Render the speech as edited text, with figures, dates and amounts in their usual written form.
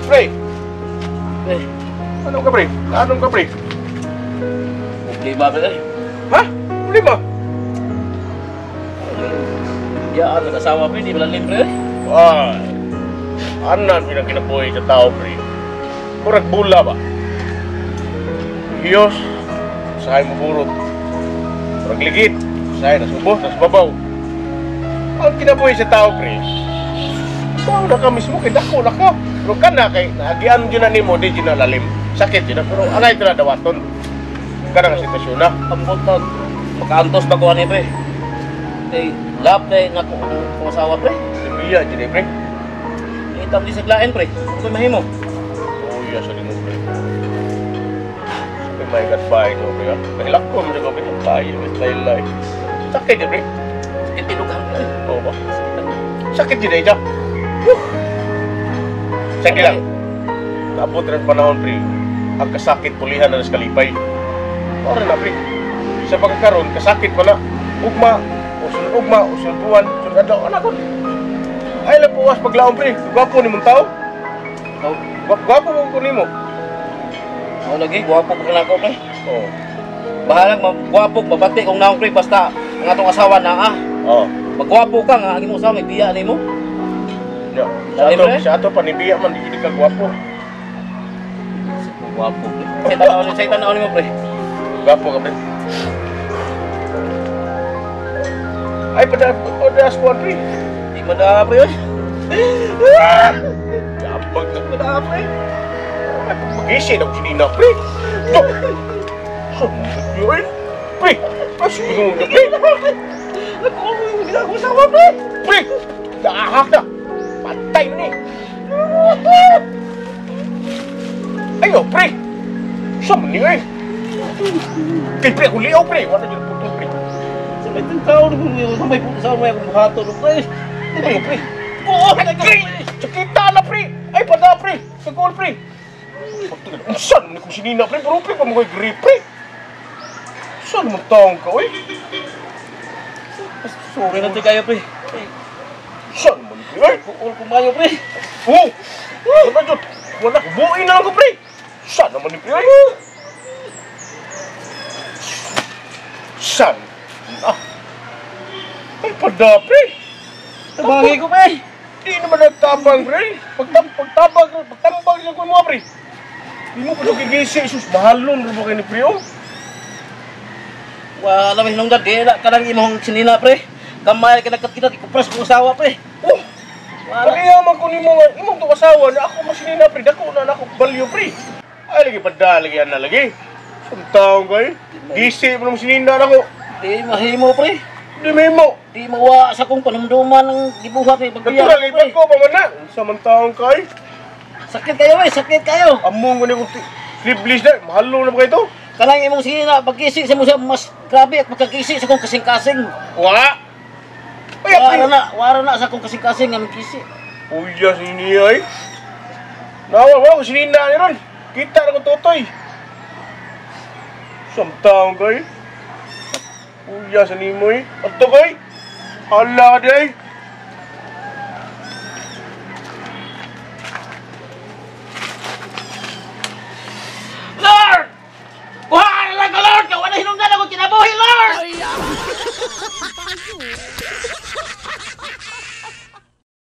Pre! Anong ka, pre? Anong ka, pre? Problema, pre. Ha? Problema? Ya, nag-asawa, pre. Di malalim, pre. Ay, anan pinagkinabuhay sa tao, pre. Murag bula ba? Hiyos, usahay mo burot. Murag ligit, usahay na subo, na subabaw. Ang kinabuhay sa tao, pre. Tao na ka mismo, kaya dako na ka. Pero ka na, kay naagian dyan na ni mo, di dyan na lalim. Sakit dyan na, pero anay ito na dawaton. Ka na nga sitwasyon na. Ambot na. Makaantos pa ko, ani, pre. Eh, lap, pre. Nga kung asawa, pre. Sibiya dyan eh, pre. Itam di saglain, pre. Ito mahimo. Oh, iya, sa mo, pre. Sabi, my God, bye, no, pre. Mahilak ko, mga gabi, bye, with my life. Sakit dyan, pre. Sakit tinugang, pre. Oo ba? Sakit dyan, eh, dyan. Sige lang. Naabot rin panahon, pre. Ang kasakit pulihan na naskalipay. Ora na, pre. Sa pagkakaroon, kasakit pa na. Ugma, usunod buwan, usunod adlaw, anak ko. Ay lang puwas paglaon, pre. Gwapo ni mong tao. Gwapo mo ko ni mo. Ako lagi, guwapo pa ka ko, pre. Oo. Bahalang magwapo, babati kung naong, pre. Basta ang atong asawa na, Oo. magwapo ka nga, ang imong asawa, may biya ni mo. Yeah. Dali, pre. Sa ato, panibiya man, hindi ka gwapo. Guwapo, pre. Sa tanaw ni mo, pre. Gwapo ka, pre. Ay, padaas ko, pre. Di mada, pre, oy. Gapag na mada, pre. Ay, pag-isi na ko sinina, pre. Yun, pre. Mas bingung na, pre. Hindi ako asawa, pre. Pre, naahak na. Patay na, eh. Ayo, pre. Saan mo niya, eh? Kay pre, ako liyaw, pre. Wala dyan puto, pre. Sabay itong tao, sabay po sa mga buhato, pre. Ayo, pre. Oo, pre. Sakita na, pre. Ay, pada, pre. Sagol, pre. Saan mo ni kung sinina, pre? Pero, pre, pa mo kay grip, pre. Saan mo taong ka, oy? Sorry natin kayo, pre. Saan mo ni, pre? Ay, Kuul kumayo, pre. oh! Wala dyan. Wala, buuin na lang ko, pre. Saan naman ni, pre? Ay, saan? Ah. Ay, pada, pre. Tabangin ko, pre. Di naman nagtabang, pre. Pagtabang siya ko mo, pre. Di mo pa nagigisi, sus, mahalon rin mo kayo ni pre, oh. Wala may hinungdan, di na kanang imong sinina, pre. Kamay kinakat kita, ikupras ko usawa, pre. Oh, Wala. pag-iyaman ko ni mo, imong to asawa na ako masinina, pre. Dako na ako balyo, pre. Ay, lagi pada, lagi yan na lagi. Saan taong kayo? Gisi mo na masinina na ako. Di mahimo, pre. Di may mo. Di mawa sa kong panumduman ng gibuhat, pre. Natural, ibang ko pa man na. Samang taong kayo. Sakit kayo, pre. Sakit kayo. Among ko ni kong sleeveless na. Mahalo na ba kayo ito? Kanang imong sinina, pagkisi sa mo siya, mas grabe at pagkakisi sa kong kasing-kasing. Wala. Ay, pre. Wara na sa kong kasing-kasing ang kisi. Uya, siniyay. Wala ko sinina ni ron. Kita na kong tutoy. Samtang kay. Uya, sa nimoy. Ato kay. Hala ka day. Lord! Kuhaan lang ka, Lord! Kawan na hinungdan ako kinabuhi, Lord!